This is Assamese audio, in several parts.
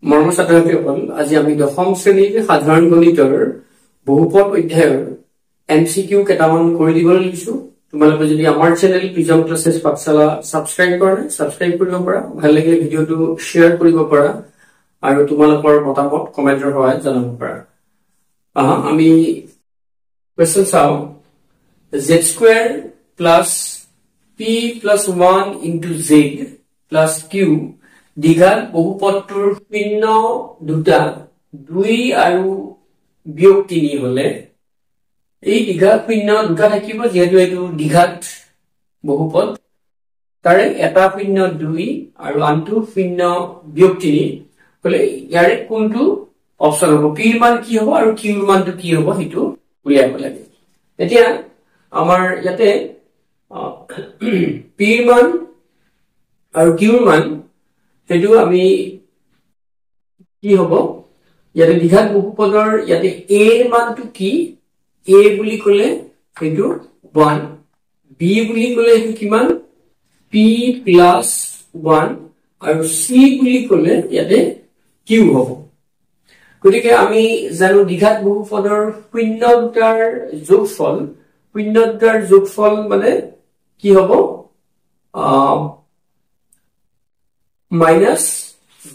মৰমৰ ছাত্ৰ-ছাত্ৰীসকল, আজি আমি দশম শ্ৰেণীৰ সাধাৰণ গণিতৰ বহুপদ অধ্যায়ৰ এমসিকিউ কেইটামান কৰি দিবলৈ লৈছো। তোমালোকে যদি আমাৰ চেনেল প্ৰিজম ক্লাছেছ পাঠশালা সাবস্ক্ৰাইব কৰা সাবস্ক্ৰাইব কৰিব পাৰা, ভাল লাগিলে ভিডিঅটো শ্বেয়াৰ কৰিব পাৰা আৰু তোমালোকৰ মতামত কমেন্টৰ সহায়ত জনাব পাৰা। আমি কোৱেশ্চন চাও। z² plus p plus 1 into z plus q দীঘাত বহুপদটোৰ শূন্য দুটা 2 আৰু বিয়োগ 3 হলে এই দীঘাত শূন্য দুটা থাকিব, যেহেতু এইটো দীঘাত বহুপদ, তাৰে এটা শূন্য 2 আৰু আনটো শূন্য বিয়োগ 3 হলে ইয়াৰে কোনটো অপচন হ'ব, p ৰ মান কি হ'ব আৰু q ৰ মানটো কি হ'ব সেইটো উলিয়াব লাগে। এতিয়া আমাৰ ইয়াতে p ৰ মান আৰু q ৰ মান সেইটো আমি কি হ'ব, ইয়াতে দীঘাত বহুপদৰ ইয়াতে a ৰ মানটো কি, a বুলি কলে সেইটো 1, b বুলি কলে সেইটো কিমান p plus 1 আৰু c বুলি কলে ইয়াতে q হ'ব। গতিকে আমি জানো দীঘাত বহুপদৰ শূন্য দুটাৰ যোগফল মানে কি হ'ব, minus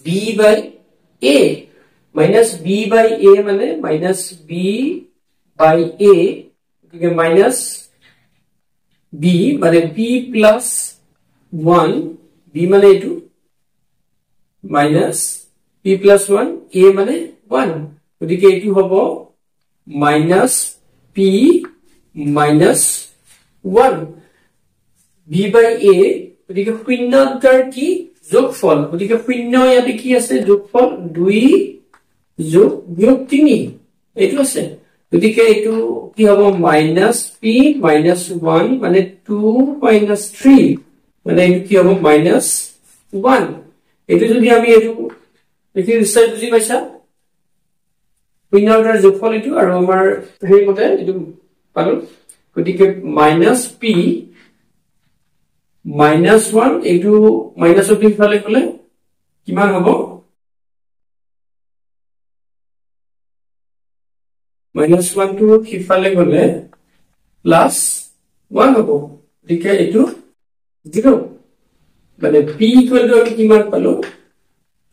b by a মানে minus b by a, minus b মানে p plus 1, b মানে এইটো minus p plus 1, a মানে 1, গতিকে এইটো হ'ব minus p minus 1 b by a। গতিকে শূন্য দুটাৰ কি যোগফল, গতিকে শূন্য ইয়াতে কি আছে যোগফল 2 যোগ বিয়োগ 3 এইটো আছে, গতিকে এইটো কি হ'ব minus p minus 1 মানে 2 minus 3 মানে এইটো কি হ'ব minus 1। এইটো যদি আমি এইটো দেখি নিশ্চয় বুজি পাইছা, শূন্য দুটাৰ যোগফল এইটো আৰু আমাৰ হেৰি মতে এইটো পালো। গতিকে minus p minus 1 এইটো minus of ইফালে গলে কিমান হ'ব, minus 1 টো ইফালে গলে plus 1 হ'ব, গতিকে এইটো 0 মানে p equal to আমি কিমান পালো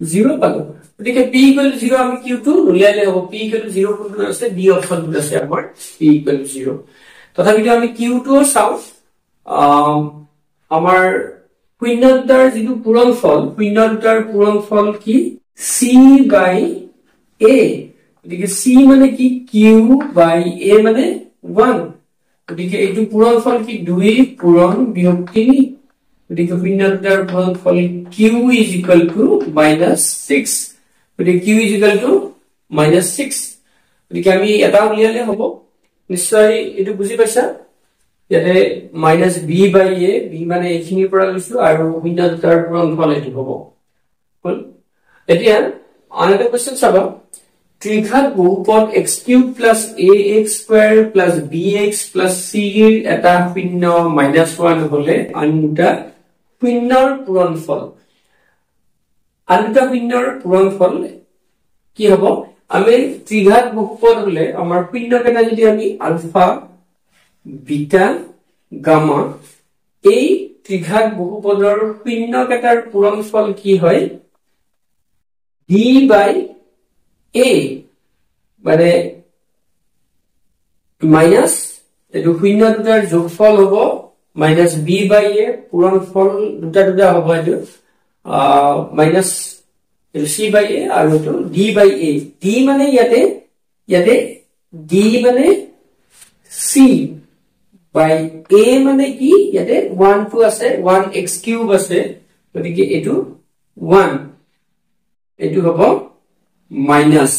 0 পালো। গতিকে p equal to 0 আমি q টো উলিয়ালে হ'ব, p equal to 0 কোনটো আছে, d অপচন আছে আমাৰ p equal to 0। তথাপিতো আমি q টো চাও। আমাৰ শূন্য দুটাৰ যিটো পূৰণফল কি c by a, গতিকে c মানে কি q by a মানে 1, গতিকে এইটো পূৰণফল কি 2 পূৰণ বিয়োগ 3, গতিকে শূন্য দুটাৰ পূৰণফল q is equal to -6, গতিকে q is equal to -6। গতিকে আমি এটা উলিয়ালে হ'ব, নিশ্চয় এইটো বুজি পাইছা। ইয়াতে minus b by a, b মানে এইখিনিৰ পৰা লৈছো আৰু শূন্য দুটাৰ পূৰণফল এইটো হ'ব। এতিয়া আন এটা কোৱেশ্চন চাবা। ত্ৰিঘাত বহুপদ x³ plus ax² plus bx plus c ৰ এটা শূন্য -1 হলে আন দুটা শূন্যৰ পূৰণফল কি হ'ব। আমি ত্ৰিঘাত বহুপদ হলে আমাৰ শূন্য কেইটা যদি আমি আলফা বিটা গামা, এই ত্ৰিঘাত বহুপদৰ শূন্য কেইটাৰ পূৰণফল কি হয় d by a, মানে মাইনাস এইটো শূন্য দুটাৰ যোগফল হ'ব minus b by a, পূৰণফল দুটা হ'ব এইটো minus c by a আৰু এইটো d by a। d মানে ইয়াতে d মানে c by a মানে কি, ইয়াতে 1 2 আছে, 1 x³ আছে, গতিকে এইটো 1, এইটো হ'ব minus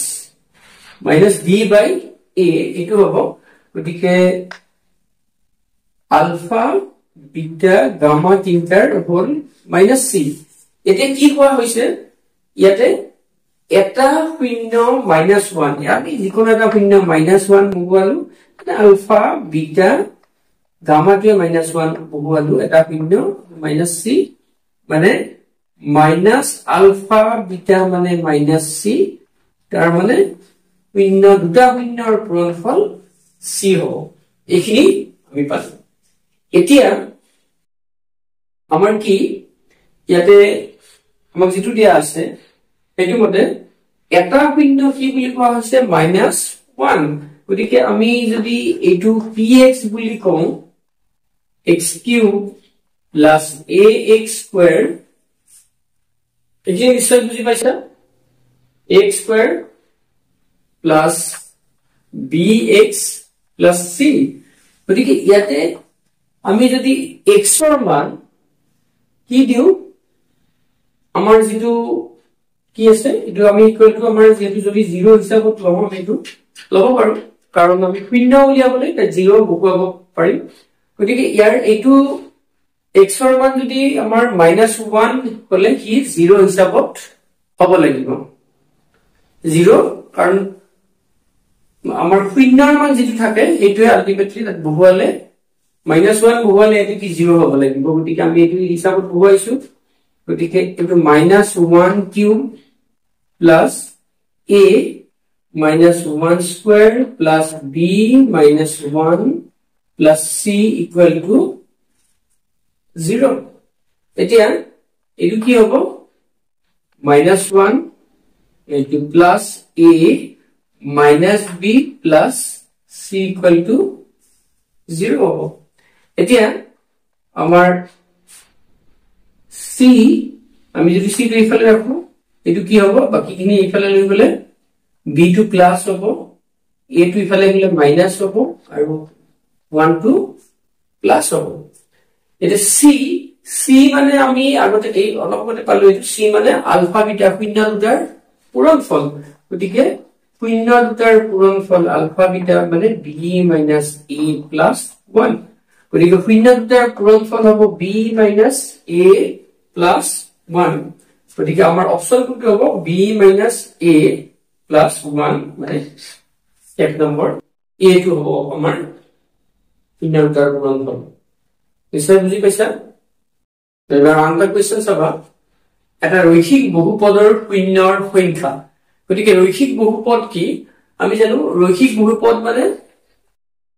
d by a, এইটো হ'ব। গতিকে আলফা বিটা গামা তিনটাৰ হ'ল -c। এতিয়া কি কোৱা হৈছে, ইয়াতে এটা শূন্য -1, আমি যিকোনো এটা শূন্য -1 বহুৱালো, আলফা বিটা গামাটোৱে -1 বহুৱালো, এটা শূন্য -c মানে মাইনাস আলফা বিটা মানে মাইনাস সি তাৰ মানে শূন্য দুটা শূন্যৰ পূৰণফল সি হ'ব এইখিনি আমি পালো এতিয়া আমাৰ কি ইয়াতে আমাক যেটো দিয়া আছে সেইটো মতে এটা শূন্য কি বুলি কোৱা হৈছে -1 গতিকে আমি যদি এইটো px বুলি কওঁ x³ plus ax² এই যে নিশ্চয় বুজি পাইছা x² plus bx plus c গতিকে ইয়াতে আমি যদি x ৰ মান কি দিও আমাৰ যেটো কি আছে এটো আমি ইকুয়াল টু আমাৰ যেটো যদি 0 হিচাপত লম এটো লব পাৰো কাৰণ আমি শূন্য উলিয়াবলৈ তা 0 বহুৱাব পাৰিম গতিকে ইয়াৰ এটো x ৰ মান যদি আমাৰ -1 হলে কি 0 হিচাপত হ'ব লাগিব 0 কাৰণ আমাৰ শূন্যৰ মান যেটো থাকে এইটোৱে আলটিমেটলি তাত বহুৱালে -1 বহুৱালে এটো কি 0 হ'ব লাগিব গতিকে আমি এটো হিচাপত বহুৱাইছো গতিকে এটো -1³ plus a -1 square plus b -1 plus c equal to 0 এতিয়া এটো কি হ'ব -1 এটো plus a minus b plus c equal to 0 হ'ব এতিয়া আমাৰ c আমি যদি c টো ইফালে ৰাখো এটো কি হ'ব বাকিখিনি ইফালে লৈ গলে b টো প্লাস হ'ব a টো ইফালে গলে মাইনাস হ'ব আৰু 1 টো প্লাস হ'ব এটা c মানে আমি আগতে এই অলপতে পালো এটো c মানে আলফা বিটা শূন্য দুটাৰ পূৰণফল গতিকে শূন্য দুটাৰ পূৰণফল আলফা বিটা মানে b - a + 1 গতিকে শূন্য দুটাৰ পূৰণফল হ'ব b - a + 1 গতিকে আমাৰ অপচন কোনটো হ'ব b - a + 1 মানে এক নম্বৰ a টো হ'ব আমাৰ শূন্য দুটাৰ পূৰণফল নিশ্চয় বুজি পাইছা এবাৰ আনটা কোৱেশ্চন চাবা এটা ৰৈখিক বহুপদৰ শূন্যৰ সংখ্যা গতিকে ৰৈখিক বহুপদ কি আমি জানো ৰৈখিক বহুপদ মানে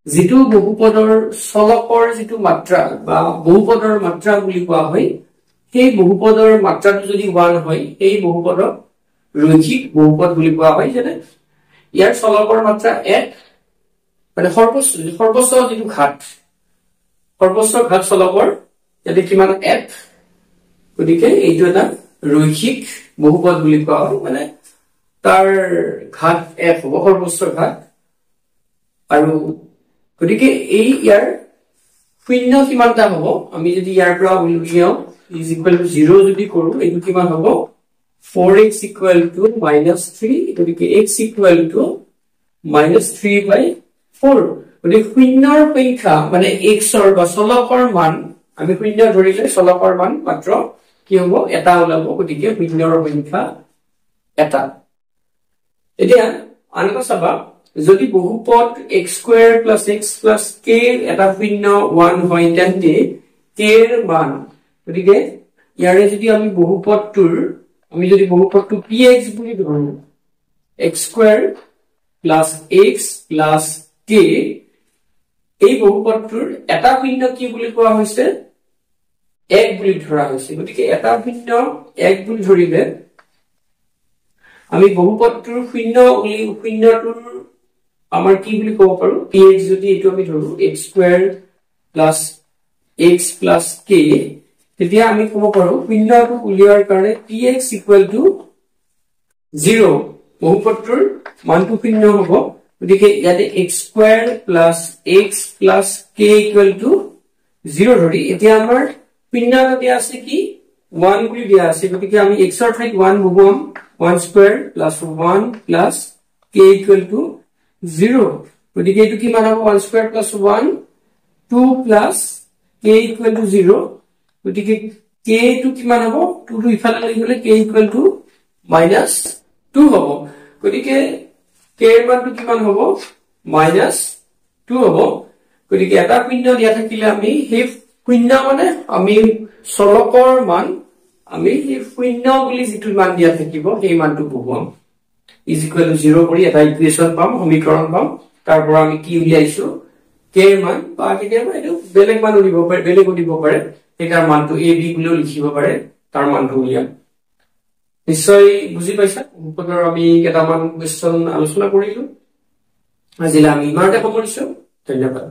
যেটো বহুপদৰ চলকৰ যেটো মাত্ৰা বা বহুপদৰ মাত্ৰা বুলি কোৱা হয় সেই বহুপদৰ মাত্ৰাটো যদি 1 হয় এই বহুপদক ৰৈখিক বহুপদ বুলি কোৱা হয় যেনে ইয়াৰ চলকৰ মাত্ৰা 1 মানে সৰ্বোচ্চ যেটো ঘাত সৰ্বোচ্চ ঘাত চলকৰ ইয়াতে কিমান 1 গতিকে এইটো এটা ৰৈখিক বহুপদ বুলি কোৱা হয় মানে তাৰ ঘাত 1 হ'ব সৰ্বোচ্চ ঘাত আৰু গতিকে এই ইয়াৰ শূন্য কিমানটা হ'ব আমি যদি ইয়াৰ পৰা উলিয়াও = 0 যদি কৰো এইটো কিমান হ'ব 4x = -3 গতিকে x = -3/4 গতিকে শূন্যৰ সংখ্যা মানে x ৰ বা চলকৰ মান আমি শূন্য ধৰিলে চলকৰ মান মাত্ৰ কি হ'ব এটা ওলাব গতিকে শূন্যৰ সংখ্যা এটা এতিয়া আনটো চাবা যদি বহুপদ x² + x + k এটা শূন্য 1 হয় তেন্তে k এর মান গতিকে ইয়াৰে যদি আমি বহুপদটোৰ আমি যদি বহুপদটো px বুলি ধৰো x² + x + k এই বহুপদটোৰ এটা শূন্য কি বুলি কোৱা হৈছে 1 বুলি ধৰা হৈছে গতিকে এটা শূন্য 1 বুলি ধৰিলে আমি বহুপদটোৰ শূন্যটোৰ আমাৰ কি বুলি ক'ব পাৰো px যদি এটো আমি ধৰো x² + x + k তেতিয়া আমি ক'ব পাৰো শূন্যটো উলিয়াৰ কাৰণে px = 0 বহুপদটোৰ মানটো শূন্য হ'ব গতিকে ইয়াতে x² + x + k = 0 ধৰি এতিয়া আমাৰ শূন্যটো দিয়া আছে কি 1 বুলি দিয়া আছে গতিকে আমি x ৰ ঠাইত 1 বহুৱাম 1² + 1 + k = 0 গতিকে এটো কিমান হ'ব 1² + 1 2 + k = 0 গতিকে k টো কিমান হ'ব 2 টো ইফালে লৈ গলে k = -2 হ'ব গতিকে k এর মানটো কিমান হ'ব -2 হ'ব গতিকে এটা শূন্য দিয়া থাকিলে আমি সেই শূন্য মানে আমি চলকৰ মান আমি শূন্য বুলি যিটো মান দিয়া থাকিব সেই মানটো বহুৱাম is equal to 0 কৰি এটা ইকুৱেশ্যন পাম সমীকৰণ পাম তাৰ পৰা আমি কি উলিয়াইছো k মান বা কেতিয়াবা এটো বেলেগ মান দিব পাৰে বেলেগও দিব পাৰে এটাৰ মানটো a b বুলিও লিখিব পাৰে তাৰ মানটো উলিয়াম নিশ্চয় বুজি পাইছা উপৰৰ আমি কেইটামান কোৱেশ্চন আলোচনা কৰিলো আজিলৈ আমি ইমানতে সামৰিছো ধন্যবাদ